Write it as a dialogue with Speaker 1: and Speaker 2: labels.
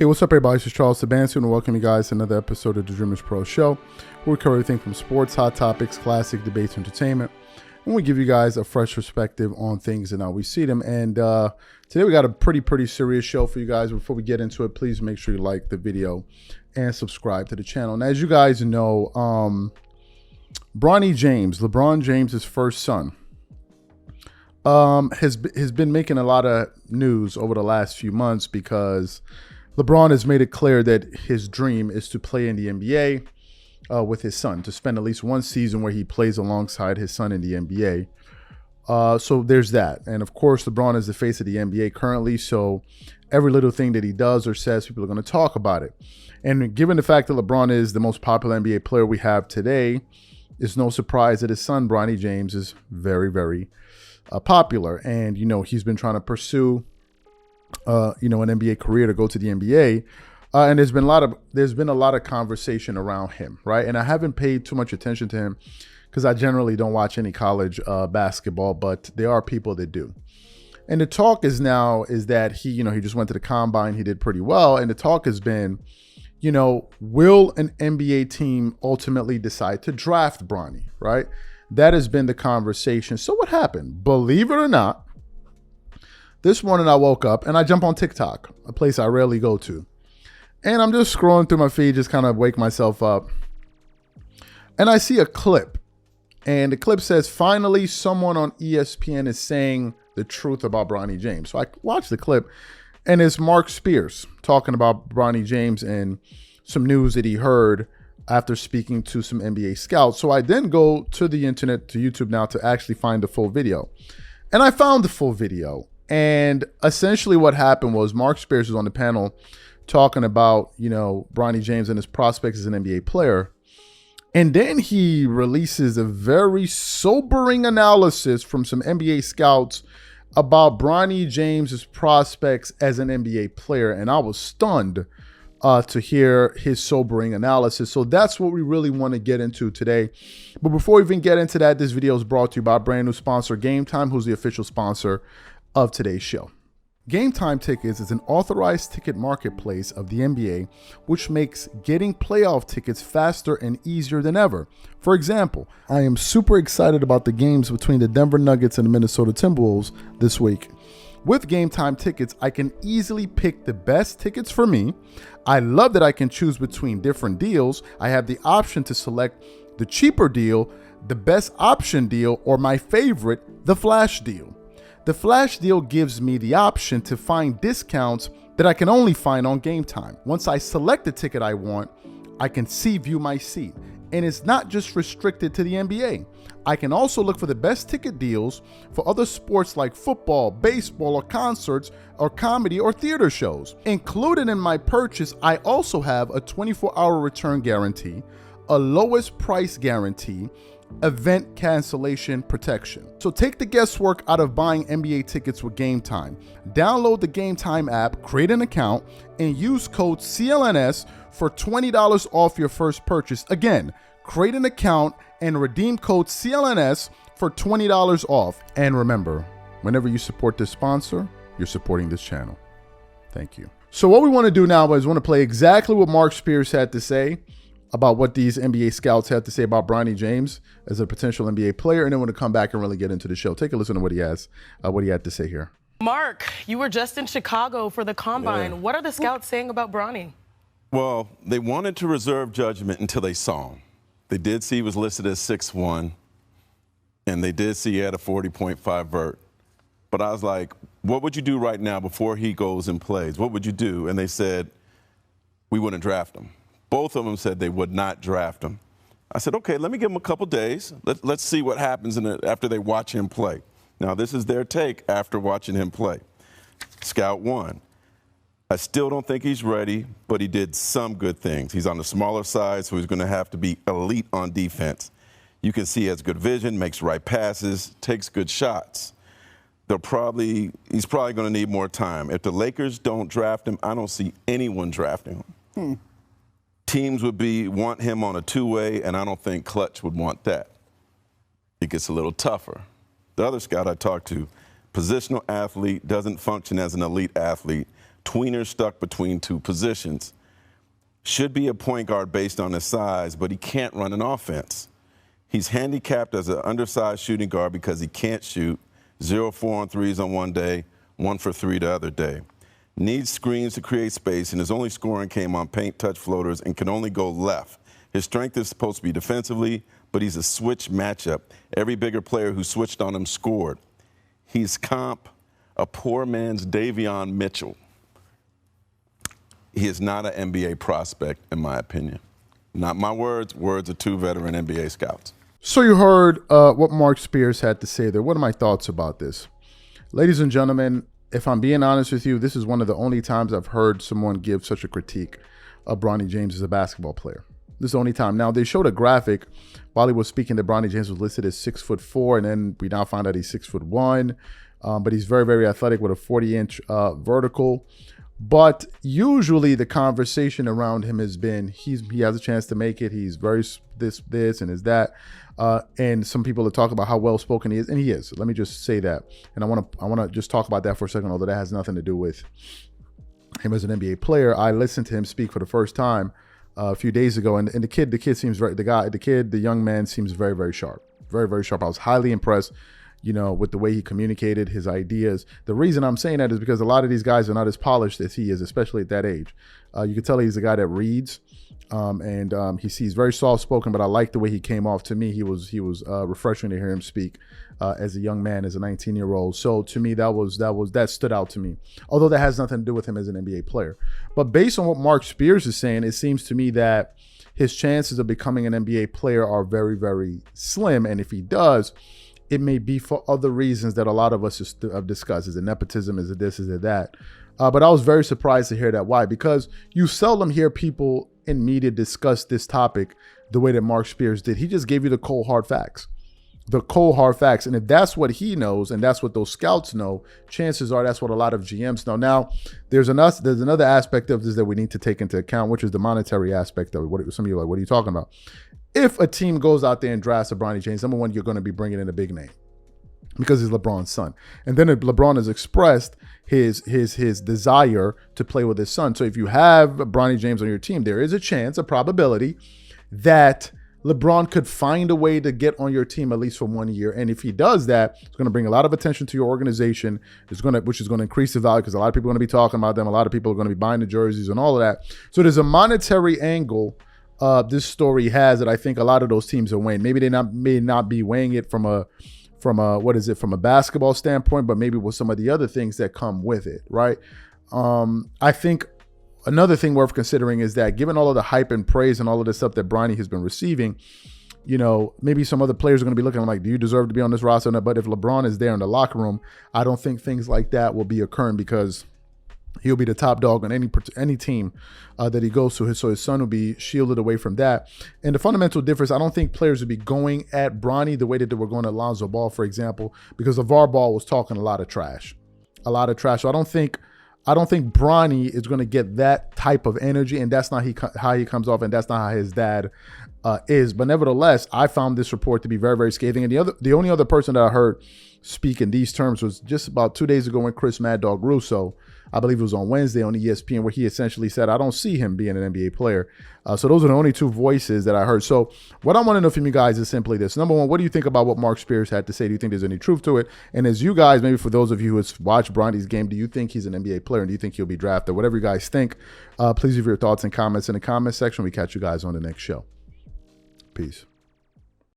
Speaker 1: Hey, what's up, everybody? This is Charles Sabansu, and welcome you guys to another episode of the DREAMERSPRO show, where we cover everything from sports, hot topics, classic debates, entertainment, and we give you guys a fresh perspective on things and how we see them. And today we got a pretty serious show for you guys. Before we get into it, please make sure you like the video and subscribe to the channel. And as you guys know, Bronny James, LeBron James' first son, has been making a lot of news over the last few months because LeBron has made it clear that his dream is to play in the NBA with his son, to spend at least one season where he plays alongside his son in the NBA. So there's that. And of course, LeBron is the face of the NBA currently. So every little thing that he does or says, people are going to talk about it. And given the fact that LeBron is the most popular NBA player we have today, it's no surprise that his son, Bronny James, is very popular. And, you know, he's been trying to pursue an NBA career to go to the NBA, and there's been a lot of conversation around him, right? And I haven't paid too much attention to him because I generally don't watch any college basketball, but there are people that do. And the talk is that he just went to the combine, he did pretty well, and the talk has been, will an NBA team ultimately decide to draft Bronny, right? That has been the conversation. So what happened? Believe it or not, this morning I woke up and I jump on TikTok, a place I rarely go to. And I'm just scrolling through my feed, just kind of wake myself up. And I see a clip. And the clip says, finally, someone on ESPN is saying the truth about Bronny James. So I watch the clip, and it's Mark Spears talking about Bronny James and some news that he heard after speaking to some NBA scouts. So I then go to the internet, to YouTube now, to actually find the full video. And I found the full video. And essentially what happened was Mark Spears was on the panel talking about, Bronny James and his prospects as an NBA player. And then he releases a very sobering analysis from some NBA scouts about Bronny James's prospects as an NBA player. And I was stunned to hear his sobering analysis. So that's what we really want to get into today. But before we even get into that, this video is brought to you by our brand new sponsor, Game Time, who's the official sponsor of today's show. Game Time Tickets is an authorized ticket marketplace of the NBA, which makes getting playoff tickets faster and easier than ever. For example, I am super excited about the games between the Denver Nuggets and the Minnesota Timberwolves this week. With Game Time Tickets, I can easily pick the best tickets for me. I love that I can choose between different deals. I have the option to select the cheaper deal, the best option deal, or my favorite, the flash deal. The flash deal gives me the option to find discounts that I can only find on Game Time. Once I select the ticket I want, I can view my seat. And it's not just restricted to the NBA. I can also look for the best ticket deals for other sports like football, baseball, or concerts, or comedy or theater shows. Included in my purchase, I also have a 24-hour return guarantee, a lowest price guarantee, event cancellation protection. So take the guesswork out of buying NBA tickets with Game Time. Download the Game Time app, create an account, and use code CLNS for $20 off your first purchase. Again, create an account and redeem code CLNS for $20 off. And remember, whenever you support this sponsor, you're supporting this channel. Thank you. So what we want to do now is want to play exactly what Mark Spears had to say about what these NBA scouts have to say about Bronny James as a potential NBA player, and then we're going to come back and really get into the show. Take a listen to what he had to say here.
Speaker 2: Mark, you were just in Chicago for the combine.
Speaker 3: Yeah.
Speaker 2: What are the scouts saying about Bronny?
Speaker 3: Well, they wanted to reserve judgment until they saw him. They did see he was listed as 6'1", and they did see he had a 40.5 vert. But I was like, what would you do right now before he goes and plays? What would you do? And they said, we wouldn't draft him. Both of them said they would not draft him. I said, okay, let me give him a couple days. Let's see what happens after they watch him play. Now, this is their take after watching him play. Scout 1. I still don't think he's ready, but he did some good things. He's on the smaller side, so he's going to have to be elite on defense. You can see he has good vision, makes right passes, takes good shots. He's probably going to need more time. If the Lakers don't draft him, I don't see anyone drafting him. Teams would want him on a two-way, and I don't think Clutch would want that. It gets a little tougher. The other scout I talked to, positional athlete, doesn't function as an elite athlete, tweener stuck between two positions. Should be a point guard based on his size, but he can't run an offense. He's handicapped as an undersized shooting guard because he can't shoot. 0-4 on threes on one day, 1 for 3 the other day. Needs screens to create space, and his only scoring came on paint touch floaters and can only go left. His strength is supposed to be defensively, but he's a switch matchup. Every bigger player who switched on him scored. He's a poor man's Davion Mitchell. He is not an NBA prospect, in my opinion. Not my words, words of 2 veteran NBA scouts.
Speaker 1: So you heard what Mark Spears had to say there. What are my thoughts about this? Ladies and gentlemen, if I'm being honest with you, this is one of the only times I've heard someone give such a critique of Bronny James as a basketball player. This is the only time. Now, they showed a graphic while he was speaking that Bronny James was listed as 6'4", and then we now find out he's 6'1", but he's very, very athletic with a 40-inch vertical. But usually the conversation around him has been he has a chance to make it. He's very this and is that. And some people have talked about how well-spoken he is, and he is. Let me just say that. And I want to just talk about that for a second, although that has nothing to do with him as an NBA player. I listened to him speak for the first time a few days ago, and the kid seems the young man seems very, very sharp. Very, very sharp. I was highly impressed, with the way he communicated his ideas. The reason I'm saying that is because a lot of these guys are not as polished as he is, especially at that age. You can tell he's a guy that reads, and he's very soft-spoken, but I like the way he came off. To me, he was refreshing to hear him speak as a young man, as a 19-year-old. So to me, that stood out to me, although that has nothing to do with him as an NBA player. But based on what Mark Spears is saying, it seems to me that his chances of becoming an NBA player are very, very slim, and if he does, it may be for other reasons that a lot of us have discussed. Is it nepotism? Is it this? Is it that? But I was very surprised to hear that. Why? Because you seldom hear people in media discuss this topic the way that Mark Spears did. He just gave you the cold, hard facts. The cold, hard facts. And if that's what he knows and that's what those scouts know, chances are that's what a lot of GMs know. Now, there's another aspect of this that we need to take into account, which is the monetary aspect of it. Some of you are like, what are you talking about? If a team goes out there and drafts a Bronny James, number one, you're going to be bringing in a big name because he's LeBron's son. And then LeBron has expressed his desire to play with his son. So if you have Bronny James on your team, there is a probability that LeBron could find a way to get on your team at least for 1 year. And if he does that, it's going to bring a lot of attention to your organization, which is going to increase the value because a lot of people are going to be talking about them. A lot of people are going to be buying the jerseys and all of that. So there's a monetary angle this story has that I think a lot of those teams are weighing. Maybe they may not be weighing it from a basketball standpoint, but maybe with some of the other things that come with it, right? I think another thing worth considering is that given all of the hype and praise and all of the stuff that Bronny has been receiving, maybe some other players are going to be looking like, do you deserve to be on this roster? But if LeBron is there in the locker room, I don't think things like that will be occurring because he'll be the top dog on any team that he goes to. So his son will be shielded away from that. And the fundamental difference, I don't think players would be going at Bronny the way that they were going at Lonzo Ball, for example, because LeVar Ball was talking a lot of trash. So I don't think Bronny is going to get that type of energy, and that's not how he comes off, and that's not how his dad is. But nevertheless, I found this report to be very, very scathing. And the only other person that I heard speak in these terms was just about 2 days ago when Chris Mad Dog Russo, I believe it was on Wednesday on ESPN, where he essentially said, I don't see him being an NBA player. So those are the only two voices that I heard. So what I want to know from you guys is simply this. Number one, what do you think about what Mark Spears had to say? Do you think there's any truth to it? And as you guys, maybe for those of you who have watched Bronny's game, do you think he's an NBA player? And do you think he'll be drafted? Whatever you guys think, please leave your thoughts and comments in the comment section. We catch you guys on the next show. Peace.